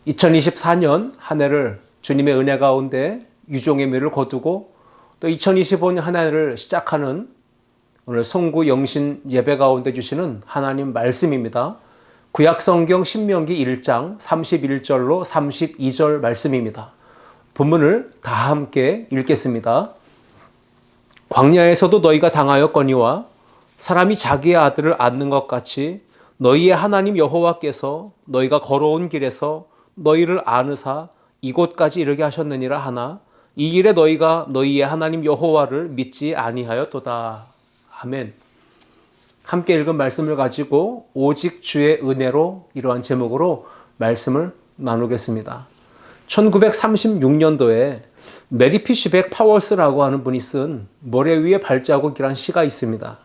2024년 한 해를 주님의 은혜 가운데 유종의 미를 거두고 또 2025년 한 해를 시작하는 오늘 송구 영신 예배 가운데 주시는 하나님 말씀입니다. 구약성경 신명기 1장 31절로 32절 말씀입니다. 본문을 다 함께 읽겠습니다. 광야에서도 너희가 당하였거니와 사람이 자기의 아들을 낳는 것 같이 너희의 하나님 여호와께서 너희가 걸어온 길에서 너희를 안으사 이곳까지 이르게 하셨느니라 하나 이 일에 너희가 너희의 하나님 여호와를 믿지 아니하였도다. 아멘. 함께 읽은 말씀을 가지고 오직 주의 은혜로 이러한 제목으로 말씀을 나누겠습니다. 1936년도에 메리 피쉬백 파워스라고 하는 분이 쓴 모래 위의 발자국이라는 시가 있습니다.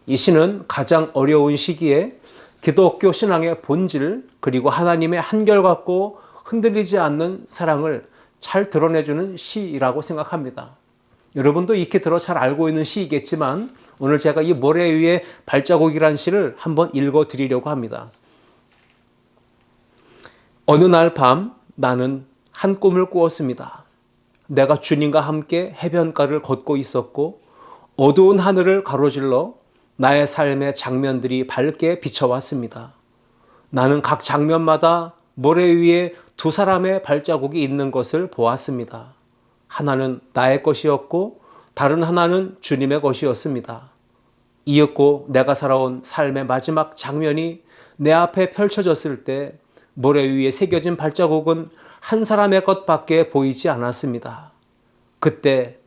이 시는 가장 어려운 시기에 기독교 신앙의 본질 그리고 하나님의 한결같고 흔들리지 않는 사랑을 잘 드러내주는 시라고 생각합니다. 여러분도 익히 들어 잘 알고 있는 시이겠지만 오늘 제가 이 모래 위의 발자국이라는 시를 한번 읽어드리려고 합니다. 어느 날 밤 나는 한 꿈을 꾸었습니다. 내가 주님과 함께 해변가를 걷고 있었고 어두운 하늘을 가로질러 나의 삶의 장면들이 밝게 비춰왔습니다. 나는 각 장면마다 모래 위에 두 사람의 발자국이 있는 것을 보았습니다. 하나는 나의 것이었고 다른 하나는 주님의 것이었습니다. 이윽고 내가 살아온 삶의 마지막 장면이 내 앞에 펼쳐졌을 때 모래 위에 새겨진 발자국은 한 사람의 것밖에 보이지 않았습니다. 그때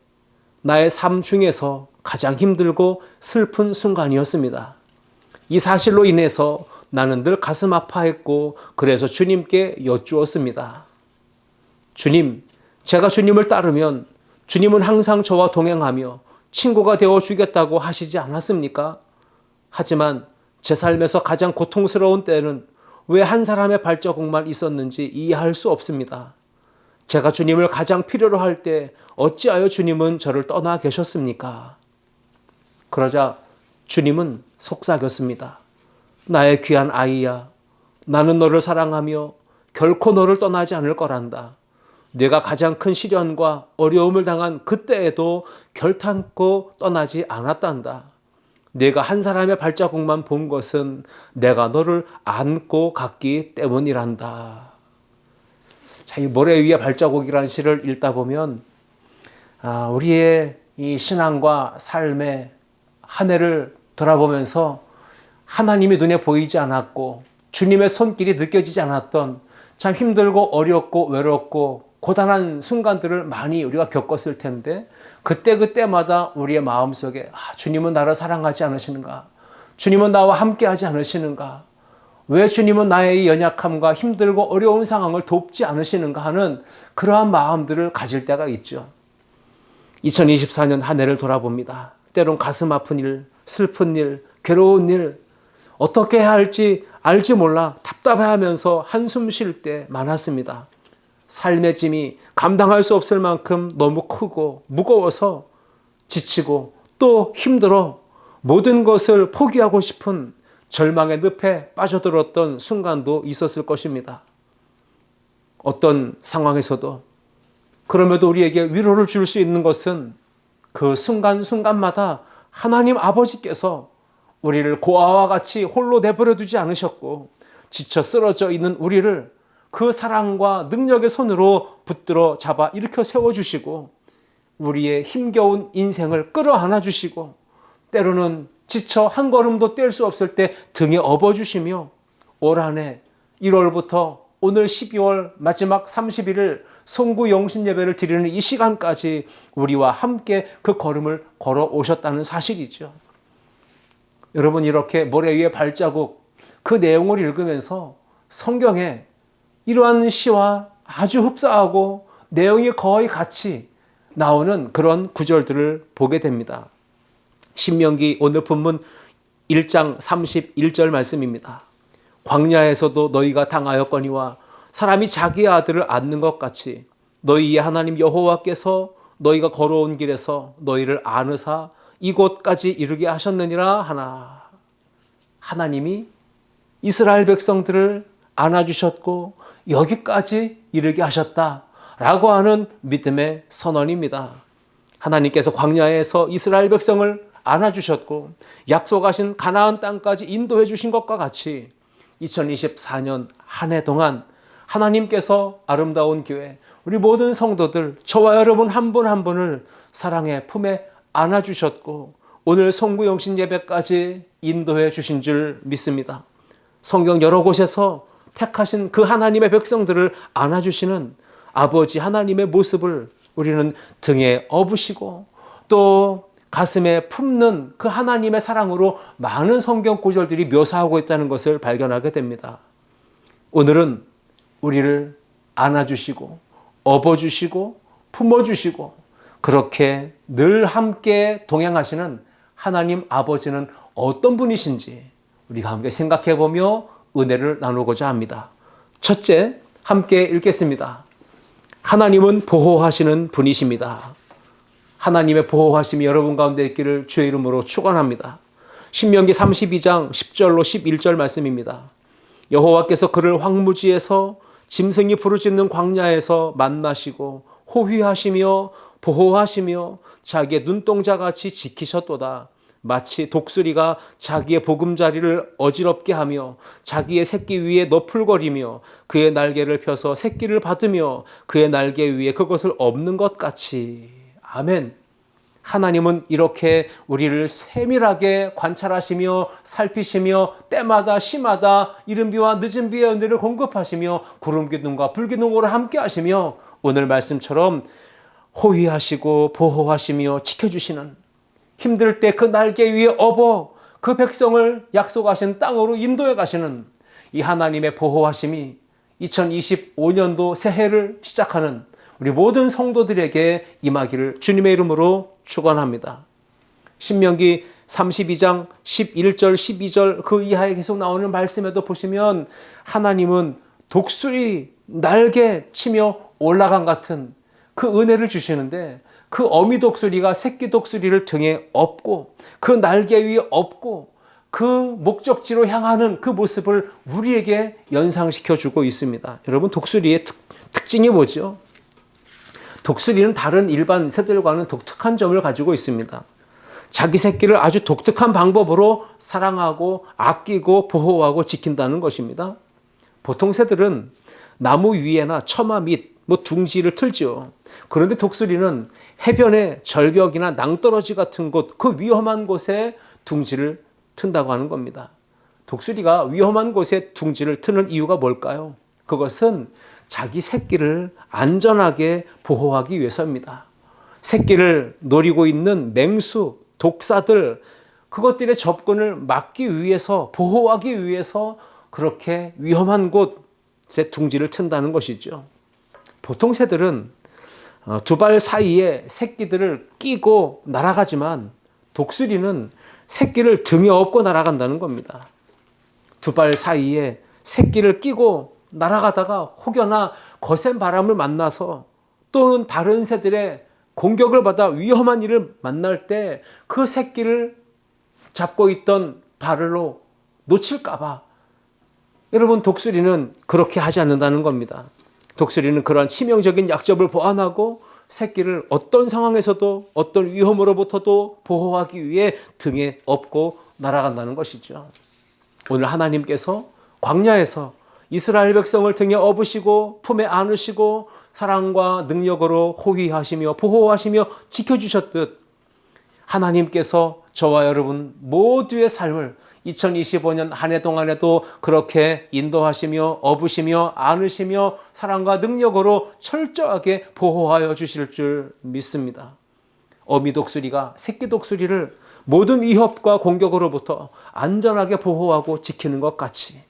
나의 삶 중에서 가장 힘들고 슬픈 순간이었습니다. 이 사실로 인해서 나는 늘 가슴 아파했고 그래서 주님께 여쭈었습니다. 주님, 제가 주님을 따르면 주님은 항상 저와 동행하며 친구가 되어 주겠다고 하시지 않았습니까? 하지만 제 삶에서 가장 고통스러운 때는 왜 한 사람의 발자국만 있었는지 이해할 수 없습니다. 제가 주님을 가장 필요로 할 때 어찌하여 주님은 저를 떠나 계셨습니까? 그러자 주님은 속삭였습니다. 나의 귀한 아이야, 나는 너를 사랑하며 결코 너를 떠나지 않을 거란다. 네가 가장 큰 시련과 어려움을 당한 그때에도 결탄코 떠나지 않았단다. 네가 한 사람의 발자국만 본 것은 내가 너를 안고 갔기 때문이란다. 자, 이 모래 위의 발자국이라는 시를 읽다 보면 우리의 이 신앙과 삶의 한 해를 돌아보면서 하나님이 눈에 보이지 않았고 주님의 손길이 느껴지지 않았던 참 힘들고 어렵고 외롭고 고단한 순간들을 많이 우리가 겪었을 텐데 그때마다 우리의 마음속에 주님은 나를 사랑하지 않으시는가? 주님은 나와 함께하지 않으시는가? 왜 주님은 나의 이 연약함과 힘들고 어려운 상황을 돕지 않으시는가 하는 그러한 마음들을 가질 때가 있죠. 2024년 한 해를 돌아봅니다. 때론 가슴 아픈 일, 슬픈 일, 괴로운 일, 어떻게 해야 할지 알지 몰라 답답해하면서 한숨 쉴 때 많았습니다. 삶의 짐이 감당할 수 없을 만큼 너무 크고 무거워서 지치고 또 힘들어 모든 것을 포기하고 싶은 절망의 늪에 빠져들었던 순간도 있었을 것입니다. 어떤 상황에서도 그럼에도 우리에게 위로를 줄 수 있는 것은 그 순간순간마다 하나님 아버지께서 우리를 고아와 같이 홀로 내버려 두지 않으셨고 지쳐 쓰러져 있는 우리를 그 사랑과 능력의 손으로 붙들어 잡아 일으켜 세워주시고 우리의 힘겨운 인생을 끌어안아 주시고 때로는 지쳐 한 걸음도 뗄 수 없을 때 등에 업어주시며 올 한 해 1월부터 오늘 12월 마지막 30일을 송구 영신 예배를 드리는 이 시간까지 우리와 함께 그 걸음을 걸어 오셨다는 사실이죠. 여러분, 이렇게 모래 위의 발자국 그 내용을 읽으면서 성경에 이러한 시와 아주 흡사하고 내용이 거의 같이 나오는 그런 구절들을 보게 됩니다. 신명기 오늘 본문 1장 31절 말씀입니다. 광야에서도 너희가 당하였거니와 사람이 자기의 아들을 낳는 것 같이 너희의 하나님 여호와께서 너희가 걸어온 길에서 너희를 안으사 이곳까지 이르게 하셨느니라 하나. 하나님이 이스라엘 백성들을 안아주셨고 여기까지 이르게 하셨다라고 하는 믿음의 선언입니다. 하나님께서 광야에서 이스라엘 백성을 안아주셨고 약속하신 가나안 땅까지 인도해 주신 것과 같이 2024년 한 해 동안 하나님께서 아름다운 교회, 우리 모든 성도들, 저와 여러분 한 분 한 분을 사랑의 품에 안아주셨고 오늘 성구영신 예배까지 인도해 주신 줄 믿습니다. 성경 여러 곳에서 택하신 그 하나님의 백성들을 안아주시는 아버지 하나님의 모습을 우리는 등에 업으시고 또 가슴에 품는 그 하나님의 사랑으로 많은 성경 구절들이 묘사하고 있다는 것을 발견하게 됩니다. 오늘은 우리를 안아주시고 업어주시고 품어주시고 그렇게 늘 함께 동행하시는 하나님 아버지는 어떤 분이신지 우리가 함께 생각해보며 은혜를 나누고자 합니다. 첫째, 함께 읽겠습니다. 하나님은 보호하시는 분이십니다. 하나님의 보호하심이 여러분 가운데 있기를 주의 이름으로 축원합니다. 신명기 32장 10절로 11절 말씀입니다. 여호와께서 그를 황무지에서 짐승이 부르짖는 광야에서 만나시고 호위하시며 보호하시며 자기의 눈동자같이 지키셨도다. 마치 독수리가 자기의 보금자리를 어지럽게 하며 자기의 새끼 위에 너풀거리며 그의 날개를 펴서 새끼를 받으며 그의 날개 위에 그것을 업는 것 같이. 아멘. 하나님은 이렇게 우리를 세밀하게 관찰하시며 살피시며 때마다 시마다 이른 비와 늦은 비의 은혜를 공급하시며 구름 기둥과 불 기둥으로 함께 하시며 오늘 말씀처럼 호위하시고 보호하시며 지켜주시는, 힘들 때 그 날개 위에 업어 그 백성을 약속하신 땅으로 인도해 가시는 이 하나님의 보호하심이 2025년도 새해를 시작하는 우리 모든 성도들에게 임하기를 주님의 이름으로 축원합니다. 신명기 32장 11절 12절 그 이하에 계속 나오는 말씀에도 보시면 하나님은 독수리 날개 치며 올라간 같은 그 은혜를 주시는데 그 어미 독수리가 새끼 독수리를 등에 업고 그 날개 위에 업고 그 목적지로 향하는 그 모습을 우리에게 연상시켜 주고 있습니다. 여러분, 독수리의 특징이 뭐죠? 독수리는 다른 일반 새들과는 독특한 점을 가지고 있습니다. 자기 새끼를 아주 독특한 방법으로 사랑하고 아끼고 보호하고 지킨다는 것입니다. 보통 새들은 나무 위에나 처마 밑, 둥지를 틀죠. 그런데 독수리는 해변의 절벽이나 낭떠러지 같은 곳, 그 위험한 곳에 둥지를 튼다고 하는 겁니다. 독수리가 위험한 곳에 둥지를 트는 이유가 뭘까요? 그것은 자기 새끼를 안전하게 보호하기 위해서입니다. 새끼를 노리고 있는 맹수, 독사들, 그것들의 접근을 막기 위해서, 보호하기 위해서 그렇게 위험한 곳에 둥지를 튼다는 것이죠. 보통 새들은 두 발 사이에 새끼들을 끼고 날아가지만 독수리는 새끼를 등에 업고 날아간다는 겁니다. 두 발 사이에 새끼를 끼고 날아가다가 혹여나 거센 바람을 만나서 또는 다른 새들의 공격을 받아 위험한 일을 만날 때 그 새끼를 잡고 있던 발로 놓칠까 봐 여러분, 독수리는 그렇게 하지 않는다는 겁니다. 독수리는 그러한 치명적인 약점을 보완하고 새끼를 어떤 상황에서도 어떤 위험으로부터도 보호하기 위해 등에 업고 날아간다는 것이죠. 오늘 하나님께서 광야에서 이스라엘 백성을 등에 업으시고 품에 안으시고 사랑과 능력으로 호위하시며 보호하시며 지켜주셨듯 하나님께서 저와 여러분 모두의 삶을 2025년 한 해 동안에도 그렇게 인도하시며 업으시며 안으시며 사랑과 능력으로 철저하게 보호하여 주실 줄 믿습니다. 어미 독수리가 새끼 독수리를 모든 위협과 공격으로부터 안전하게 보호하고 지키는 것 같이,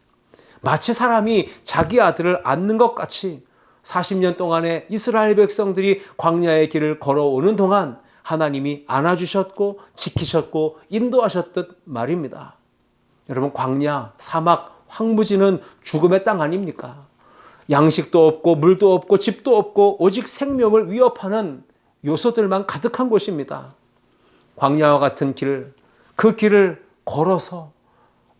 마치 사람이 자기 아들을 안는 것 같이 40년 동안에 이스라엘 백성들이 광야의 길을 걸어오는 동안 하나님이 안아주셨고 지키셨고 인도하셨듯 말입니다. 여러분, 광야, 사막, 황무지는 죽음의 땅 아닙니까? 양식도 없고 물도 없고 집도 없고 오직 생명을 위협하는 요소들만 가득한 곳입니다. 광야와 같은 길, 그 길을 걸어서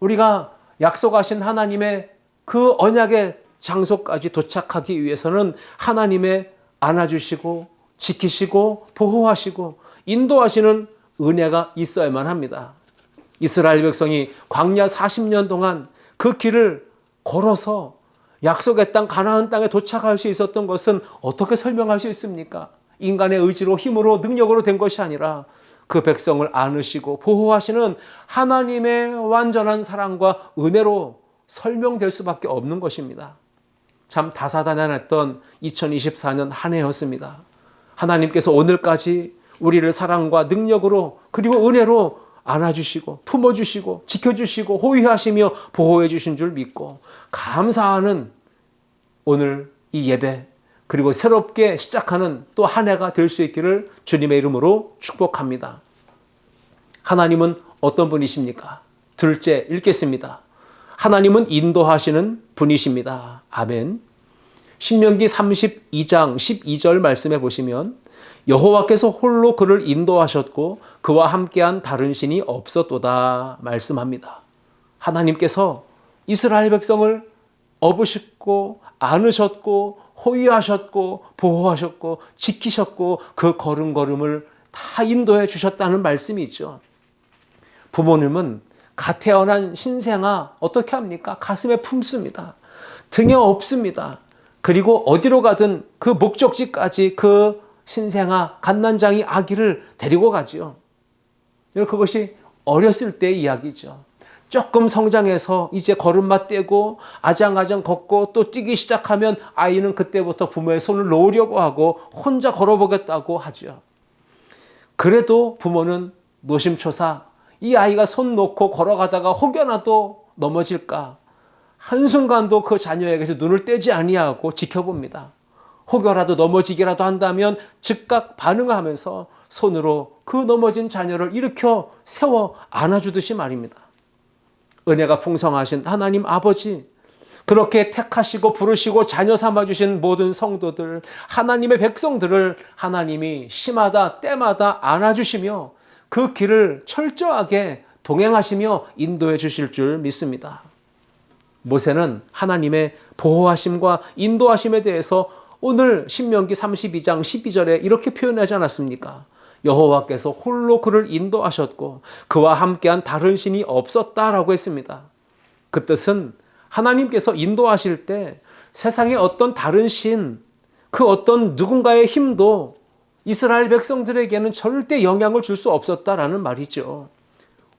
우리가 약속하신 하나님의 그 그 언약의 장소까지 도착하기 위해서는 하나님의 안아주시고 지키시고 보호하시고 인도하시는 은혜가 있어야만 합니다. 이스라엘 백성이 광야 40년 동안 그 길을 걸어서 약속의 땅 가나안 땅에 도착할 수 있었던 것은 어떻게 설명할 수 있습니까? 인간의 의지로 힘으로 능력으로 된 것이 아니라 그 백성을 안으시고 보호하시는 하나님의 완전한 사랑과 은혜로 설명될 수밖에 없는 것입니다. 참 다사다난했던 2024년 한 해였습니다. 하나님께서 오늘까지 우리를 사랑과 능력으로 그리고 은혜로 안아주시고 품어주시고 지켜주시고 호위하시며 보호해 주신 줄 믿고 감사하는 오늘 이 예배 그리고 새롭게 시작하는 또 한 해가 될 수 있기를 주님의 이름으로 축복합니다. 하나님은 어떤 분이십니까? 둘째 읽겠습니다. 하나님은 인도하시는 분이십니다. 아멘. 신명기 32장 12절 말씀해 보시면 여호와께서 홀로 그를 인도하셨고 그와 함께한 다른 신이 없었도다 말씀합니다. 하나님께서 이스라엘 백성을 업으셨고 안으셨고 호위하셨고 보호하셨고 지키셨고 그 걸음걸음을 다 인도해 주셨다는 말씀이죠. 부모님은 갓 태어난 신생아 어떻게 합니까? 가슴에 품습니다. 등에 업습니다. 그리고 어디로 가든 그 목적지까지 그 신생아 갓난장이 아기를 데리고 가지요. 그것이 어렸을 때의 이야기죠. 조금 성장해서 이제 걸음마 떼고 아장아장 걷고 또 뛰기 시작하면 아이는 그때부터 부모의 손을 놓으려고 하고 혼자 걸어보겠다고 하죠. 그래도 부모는 노심초사 이 아이가 손 놓고 걸어가다가 혹여나도 넘어질까 한순간도 그 자녀에게서 눈을 떼지 아니하고 지켜봅니다. 혹여라도 넘어지기라도 한다면 즉각 반응하면서 손으로 그 넘어진 자녀를 일으켜 세워 안아주듯이 말입니다. 은혜가 풍성하신 하나님 아버지, 그렇게 택하시고 부르시고 자녀 삼아주신 모든 성도들, 하나님의 백성들을 하나님이 시마다 때마다 안아주시며 그 길을 철저하게 동행하시며 인도해 주실 줄 믿습니다. 모세는 하나님의 보호하심과 인도하심에 대해서 오늘 신명기 32장 12절에 이렇게 표현하지 않았습니까? 여호와께서 홀로 그를 인도하셨고 그와 함께한 다른 신이 없었다라고 했습니다. 그 뜻은 하나님께서 인도하실 때 세상의 어떤 다른 신, 그 어떤 누군가의 힘도 이스라엘 백성들에게는 절대 영향을 줄 수 없었다라는 말이죠.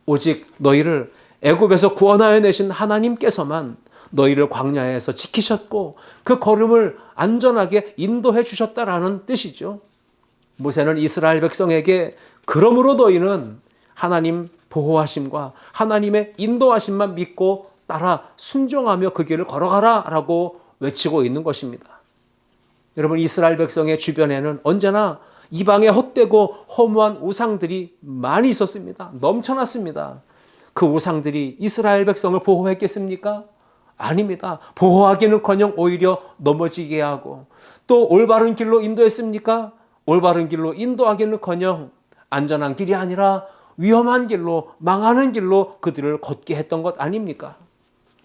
오직 너희를 애굽에서 구원하여 내신 하나님께서만 너희를 광야에서 지키셨고 그 걸음을 안전하게 인도해 주셨다라는 뜻이죠. 모세는 이스라엘 백성에게 그러므로 너희는 하나님 보호하심과 하나님의 인도하심만 믿고 따라 순종하며 그 길을 걸어가라 라고 외치고 있는 것입니다. 여러분, 이스라엘 백성의 주변에는 언제나 이방의 헛되고 허무한 우상들이 많이 있었습니다. 넘쳐났습니다. 그 우상들이 이스라엘 백성을 보호했겠습니까? 아닙니다. 보호하기는커녕 오히려 넘어지게 하고 또 올바른 길로 인도했습니까? 올바른 길로 인도하기는커녕 안전한 길이 아니라 위험한 길로 망하는 길로 그들을 걷게 했던 것 아닙니까?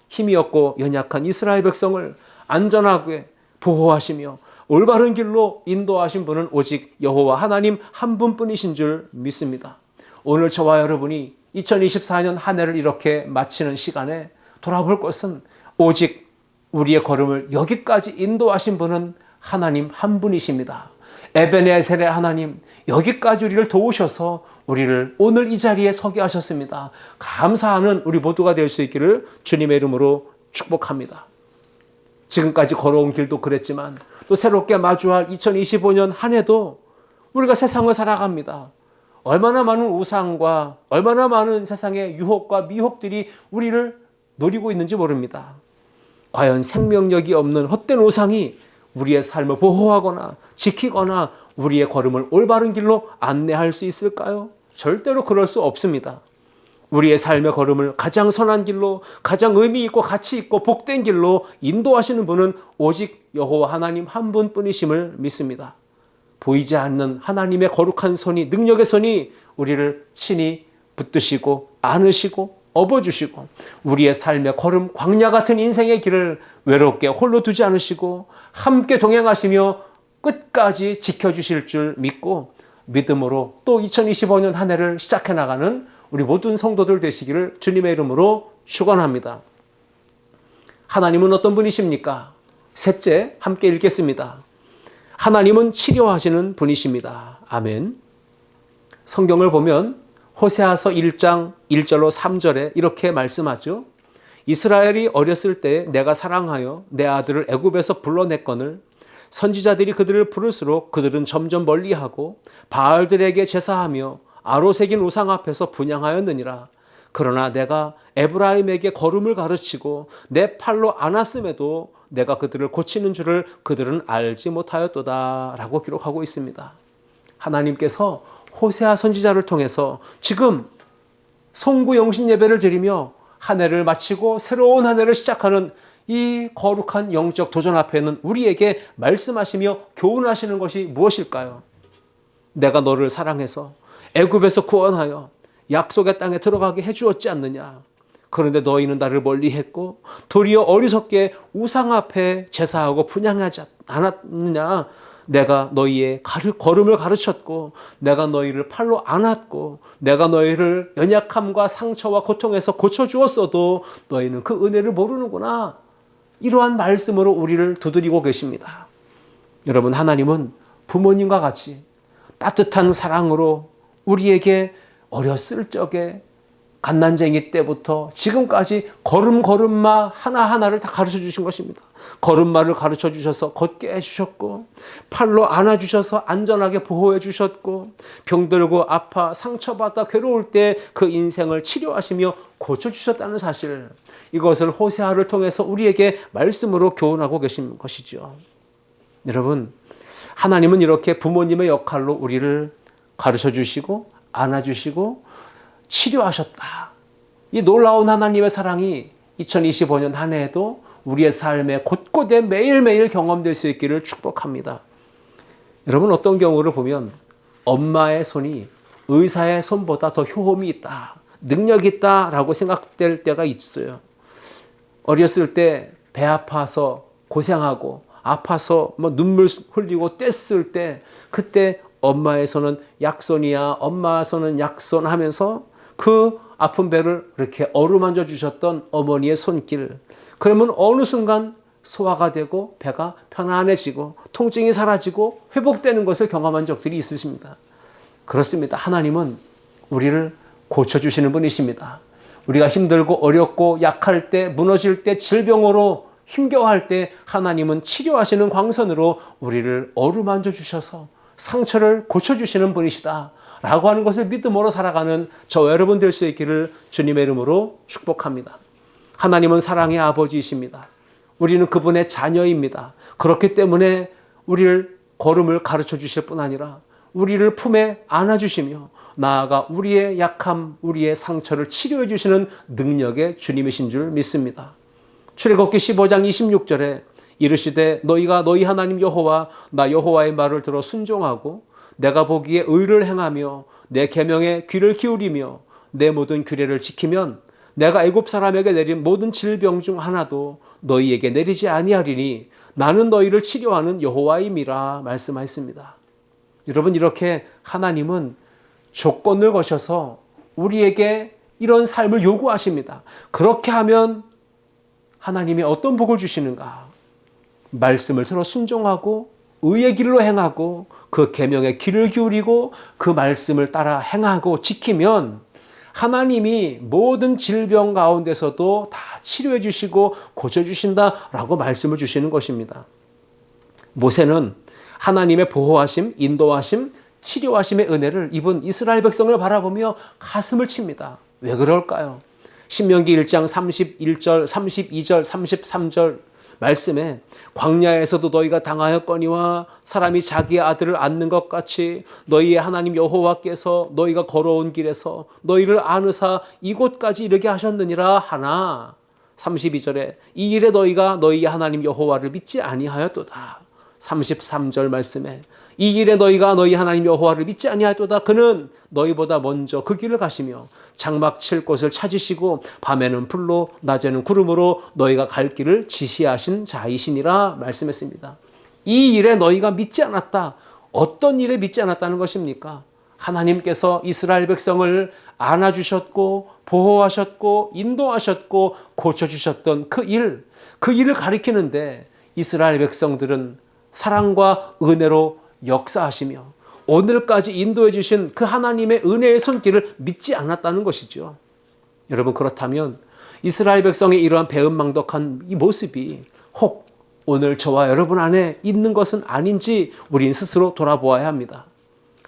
힘이 없고 연약한 이스라엘 백성을 안전하게 보호하시며 올바른 길로 인도하신 분은 오직 여호와 하나님 한 분뿐이신 줄 믿습니다. 오늘 저와 여러분이 2024년 한 해를 이렇게 마치는 시간에 돌아볼 것은 오직 우리의 걸음을 여기까지 인도하신 분은 하나님 한 분이십니다. 에베네셀의 하나님, 여기까지 우리를 도우셔서 우리를 오늘 이 자리에 서게 하셨습니다. 감사하는 우리 모두가 될 수 있기를 주님의 이름으로 축복합니다. 지금까지 걸어온 길도 그랬지만 또 새롭게 마주할 2025년 한 해도 우리가 세상을 살아갑니다. 얼마나 많은 우상과 얼마나 많은 세상의 유혹과 미혹들이 우리를 노리고 있는지 모릅니다. 과연 생명력이 없는 헛된 우상이 우리의 삶을 보호하거나 지키거나 우리의 걸음을 올바른 길로 안내할 수 있을까요? 절대로 그럴 수 없습니다. 우리의 삶의 걸음을 가장 선한 길로, 가장 의미 있고 가치 있고 복된 길로 인도하시는 분은 오직 여호와 하나님 한 분뿐이심을 믿습니다. 보이지 않는 하나님의 거룩한 손이, 능력의 손이 우리를 친히 붙드시고 안으시고 업어주시고 우리의 삶의 걸음 광야 같은 인생의 길을 외롭게 홀로 두지 않으시고 함께 동행하시며 끝까지 지켜주실 줄 믿고 믿음으로 또 2025년 한 해를 시작해 나가는 우리 모든 성도들 되시기를 주님의 이름으로 축원합니다. 하나님은 어떤 분이십니까? 셋째, 함께 읽겠습니다. 하나님은 치료하시는 분이십니다. 아멘. 성경을 보면 호세아서 1장 1절로 3절에 이렇게 말씀하죠. 이스라엘이 어렸을 때 내가 사랑하여 내 아들을 애굽에서 불러냈거늘 선지자들이 그들을 부를수록 그들은 점점 멀리하고 바알들에게 제사하며 아로새긴 우상 앞에서 분향하였느니라. 그러나 내가 에브라임에게 걸음을 가르치고 내 팔로 안았음에도 내가 그들을 고치는 줄을 그들은 알지 못하였도다 라고 기록하고 있습니다. 하나님께서 호세아 선지자를 통해서 지금 성구 영신 예배를 드리며 한 해를 마치고 새로운 한 해를 시작하는 이 거룩한 영적 도전 앞에는 우리에게 말씀하시며 교훈하시는 것이 무엇일까요? 내가 너를 사랑해서 애굽에서 구원하여 약속의 땅에 들어가게 해주었지 않느냐. 그런데 너희는 나를 멀리했고 도리어 어리석게 우상 앞에 제사하고 분향하지 않았느냐. 내가 너희의 걸음을 가르쳤고 내가 너희를 팔로 안았고 내가 너희를 연약함과 상처와 고통에서 고쳐주었어도 너희는 그 은혜를 모르는구나. 이러한 말씀으로 우리를 두드리고 계십니다. 여러분, 하나님은 부모님과 같이 따뜻한 사랑으로 우리에게 어렸을 적에 갓난쟁이 때부터 지금까지 걸음마 하나하나를 다 가르쳐 주신 것입니다. 걸음마를 가르쳐 주셔서 걷게 해주셨고 팔로 안아주셔서 안전하게 보호해 주셨고 병들고 아파 상처받아 괴로울 때 그 인생을 치료하시며 고쳐주셨다는 사실, 이것을 호세아를 통해서 우리에게 말씀으로 교훈하고 계신 것이죠. 여러분, 하나님은 이렇게 부모님의 역할로 우리를 가르쳐 주시고 안아주시고 치료하셨다. 이 놀라운 하나님의 사랑이 2025년 한 해에도 우리의 삶에 곳곳에 매일매일 경험될 수 있기를 축복합니다. 여러분, 어떤 경우를 보면 엄마의 손이 의사의 손보다 더 효험이 있다, 능력이 있다라고 생각될 때가 있어요. 어렸을 때 배 아파서 고생하고 아파서 눈물 흘리고 뗐을 때 그때 엄마의 손은 약손이야, 엄마의 손은 약손 하면서 그 아픈 배를 이렇게 어루만져 주셨던 어머니의 손길, 그러면 어느 순간 소화가 되고 배가 편안해지고 통증이 사라지고 회복되는 것을 경험한 적들이 있으십니다. 그렇습니다. 하나님은 우리를 고쳐주시는 분이십니다. 우리가 힘들고 어렵고 약할 때, 무너질 때, 질병으로 힘겨워할 때 하나님은 치료하시는 광선으로 우리를 어루만져 주셔서 상처를 고쳐주시는 분이시다 라고 하는 것을 믿음으로 살아가는 저와 여러분 될 수 있기를 주님의 이름으로 축복합니다. 하나님은 사랑의 아버지이십니다. 우리는 그분의 자녀입니다. 그렇기 때문에 우리를 걸음을 가르쳐 주실 뿐 아니라 우리를 품에 안아주시며 나아가 우리의 약함, 우리의 상처를 치료해 주시는 능력의 주님이신 줄 믿습니다. 출애굽기 15장 26절에 이르시되 너희가 너희 하나님 여호와 나 여호와의 말을 들어 순종하고 내가 보기에 의를 행하며 내 계명에 귀를 기울이며 내 모든 규례를 지키면 내가 애굽 사람에게 내린 모든 질병 중 하나도 너희에게 내리지 아니하리니 나는 너희를 치료하는 여호와임이라 말씀하였습니다. 여러분, 이렇게 하나님은 조건을 거셔서 우리에게 이런 삶을 요구하십니다. 그렇게 하면 하나님이 어떤 복을 주시는가? 말씀을 들어 순종하고 의의 길로 행하고 그 계명에 귀를 기울이고 그 말씀을 따라 행하고 지키면 하나님이 모든 질병 가운데서도 다 치료해 주시고 고쳐주신다라고 말씀을 주시는 것입니다. 모세는 하나님의 보호하심, 인도하심, 치료하심의 은혜를 입은 이스라엘 백성을 바라보며 가슴을 칩니다. 왜 그럴까요? 신명기 1장 31절, 32절, 33절 말씀에 광야에서도 너희가 당하였거니와 사람이 자기의 아들을 안는 것 같이 너희의 하나님 여호와께서 너희가 걸어온 길에서 너희를 안으사 이곳까지 이르게 하셨느니라 하나 32절에 이 일에 너희가 너희의 하나님 여호와를 믿지 아니하였도다. 33절 말씀에 이 일에 너희가 너희 하나님 여호와를 믿지 아니하도다. 그는 너희보다 먼저 그 길을 가시며 장막 칠 곳을 찾으시고 밤에는 불로 낮에는 구름으로 너희가 갈 길을 지시하신 자이시니라 말씀했습니다. 이 일에 너희가 믿지 않았다. 어떤 일에 믿지 않았다는 것입니까? 하나님께서 이스라엘 백성을 안아주셨고 보호하셨고 인도하셨고 고쳐주셨던 그 일을 가리키는데 이스라엘 백성들은 사랑과 은혜로 역사하시며 오늘까지 인도해 주신 그 하나님의 은혜의 손길을 믿지 않았다는 것이죠. 여러분, 그렇다면 이스라엘 백성의 이러한 배은망덕한 이 모습이 혹 오늘 저와 여러분 안에 있는 것은 아닌지 우린 스스로 돌아보아야 합니다.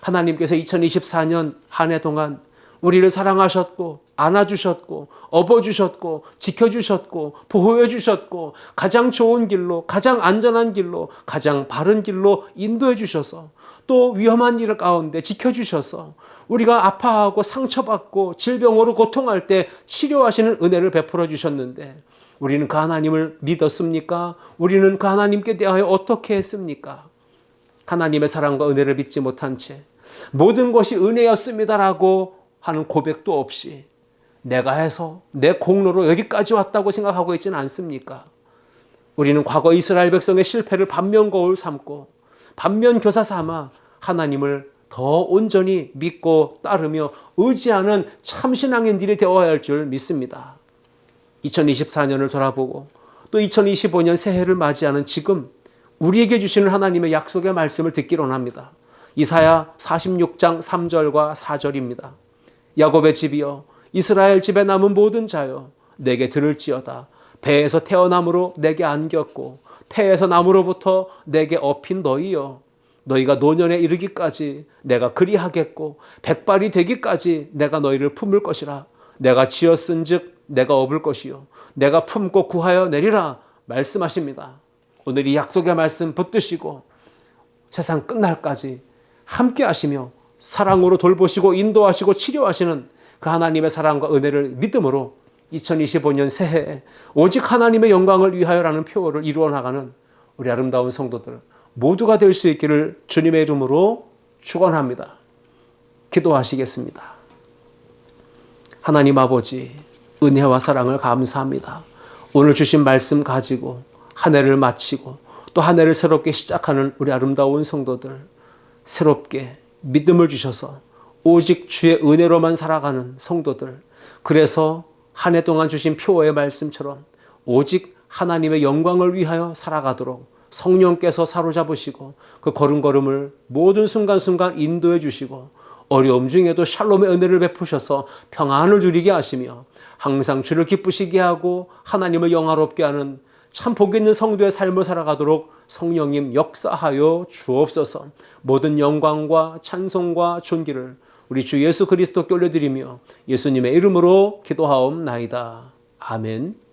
하나님께서 2024년 한 해 동안 우리를 사랑하셨고 안아주셨고 업어주셨고 지켜주셨고 보호해주셨고 가장 좋은 길로 가장 안전한 길로 가장 바른 길로 인도해 주셔서 또 위험한 일 가운데 지켜주셔서 우리가 아파하고 상처받고 질병으로 고통할 때 치료하시는 은혜를 베풀어 주셨는데 우리는 그 하나님을 믿었습니까? 우리는 그 하나님께 대하여 어떻게 했습니까? 하나님의 사랑과 은혜를 믿지 못한 채 모든 것이 은혜였습니다라고 하는 고백도 없이 내가 해서 내 공로로 여기까지 왔다고 생각하고 있지는 않습니까? 우리는 과거 이스라엘 백성의 실패를 반면거울 삼고 반면교사 삼아 하나님을 더 온전히 믿고 따르며 의지하는 참신앙인들이 되어야 할 줄 믿습니다. 2024년을 돌아보고 또 2025년 새해를 맞이하는 지금 우리에게 주시는 하나님의 약속의 말씀을 듣기로 합니다. 이사야 46장 3절과 4절입니다. 야곱의 집이여 이스라엘 집에 남은 모든 자여 내게 들을지어다. 배에서 태어남으로 내게 안겼고 태에서 남으로부터 내게 업힌 너희여 너희가 노년에 이르기까지 내가 그리하겠고 백발이 되기까지 내가 너희를 품을 것이라. 내가 지었은즉 내가 업을 것이요 내가 품고 구하여 내리라 말씀하십니다. 오늘 이 약속의 말씀 붙드시고 세상 끝날까지 함께 하시며 사랑으로 돌보시고 인도하시고 치료하시는 그 하나님의 사랑과 은혜를 믿음으로 2025년 새해에 오직 하나님의 영광을 위하여라는 표어를 이루어 나가는 우리 아름다운 성도들 모두가 될 수 있기를 주님의 이름으로 축원합니다. 기도하시겠습니다. 하나님 아버지, 은혜와 사랑을 감사합니다. 오늘 주신 말씀 가지고 한 해를 마치고 또 한 해를 새롭게 시작하는 우리 아름다운 성도들 새롭게 믿음을 주셔서 오직 주의 은혜로만 살아가는 성도들, 그래서 한 해 동안 주신 표어의 말씀처럼 오직 하나님의 영광을 위하여 살아가도록 성령께서 사로잡으시고 그 걸음걸음을 모든 순간순간 인도해 주시고 어려움 중에도 샬롬의 은혜를 베푸셔서 평안을 누리게 하시며 항상 주를 기쁘시게 하고 하나님을 영화롭게 하는 참 복 있는 성도의 삶을 살아가도록 성령님 역사하여 주옵소서. 모든 영광과 찬송과 존귀를 우리 주 예수 그리스도께 올려드리며 예수님의 이름으로 기도하옵나이다. 아멘.